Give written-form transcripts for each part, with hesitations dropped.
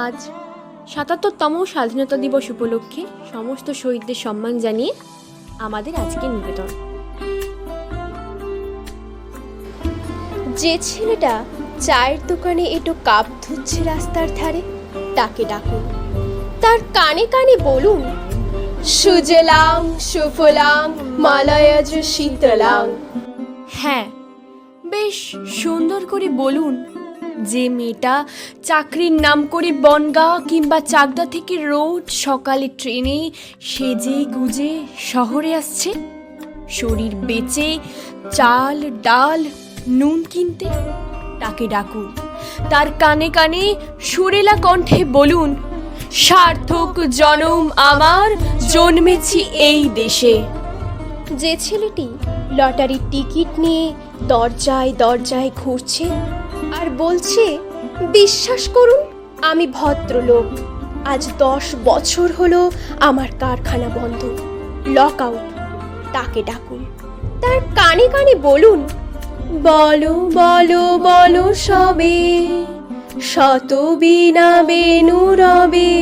আজ ৭৭তম স্বাধীনতা দিবস উপলক্ষে সমস্ত শহীদদের সম্মান জানিয়ে আমাদের আজকের নিবেদন। যে ছেলেটা চায়ের দোকানে একটু কাপ ধুচ্ছে রাস্তার ধারে, তাকে ডাকুন। তার কানে কানে বলুন, সুজলাং সুফলাং মালয়জ শীতলাং। হ্যাঁ, বেশ সুন্দর করে বলুন। যে মেয়েটা চাকরির নাম করে বনগাঁ কিংবা চাকদা থেকে রোজ সকালে ট্রেনে সেজে গুজে শহরে আসছে শরীর বেচে চাল ডাল নুন কিনতে, তাকে ডাকুন। তার কানে কানে সুরেলা কণ্ঠে বলুন, সার্থক জনম আমার, জন্মেছি এই দেশে। যে ছেলেটি লটারির টিকিট নিয়ে দরজায় দরজায় ঘুরছে আর বলছে, বিশ্বাস করুন আমি ভদ্রলোক, আজ 10 বছর হলো আমার কারখানা বন্ধ, লক আউট, তাকে ডাকুন। তার কানে কানে বলুন, বলো বলো বলো সবে, শত বীণা বেণু রবে,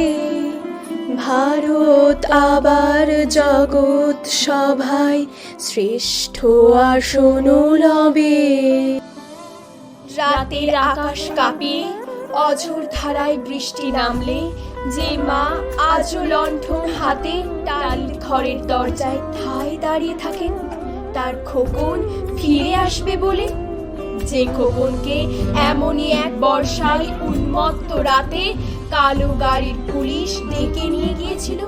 ভারত আবার জগৎ সভায় শ্রেষ্ঠ আসন লবে। রাতের আকাশ কাঁপিয়ে অঝোর ধারায় বৃষ্টি নামলে যে মা আজও লণ্ঠন হাতে টালির ঘরের দরজায় ঠায় দাঁড়িয়ে থাকেন তার খোকন ফিরে আসবে বলে, যে খোকনকে এমনই এক বর্ষায় উন্মত্ত রাতে কালো গাড়ির পুলিশ ডেকে নিয়ে গিয়েছিল,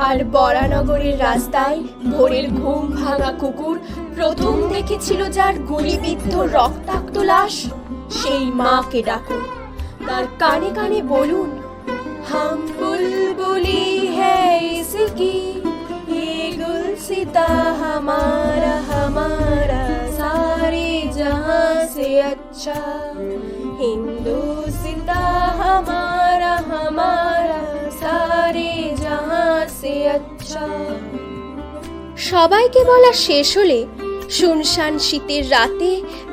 আর বরানগরের রাস্তায় ভোরের ঘুম ভাঙা কুকুর প্রথম দেখেছিল যার গুলিবিদ্ধ রক্তাক্ত লাশ, সেই মাকে ডাকুন। তার কানে কানে বলুন, হাম বুলবুলি হ্যায় ইসকি, ये गुलसिता हमारा हमारा सारे जहां से अच्छा, हिंदुस्ता हमारा हमारा सारे जहां से अच्छा। সবাইকে বলা শেষ হলে শুনশান শীতের রাতে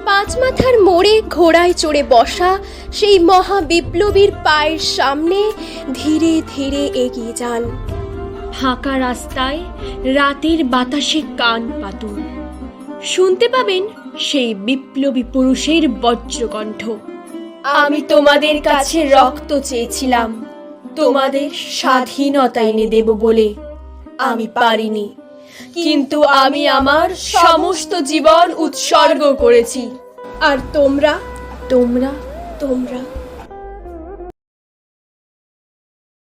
পাঁচমাথার মোড়ে ঘোড়ায় চড়ে বসা সেই মহা বিপ্লবীর পায়ের সামনে ধীরে ধীরে এগিয়ে যান। ফাঁকা রাস্তায় রাতের বাতাসে কান পাতুন, শুনতে পাবেন সেই বিপ্লবী পুরুষের বজ্রকণ্ঠ, আমি তোমাদের কাছে রক্ত চেয়েছিলাম, তোমাদের স্বাধীনতা এনে দেব বলে, আমি পারিনি, কিন্তু আমি আমার সমস্ত জীবন উৎসর্গ করেছি, আর তোমরা তোমরা তোমরা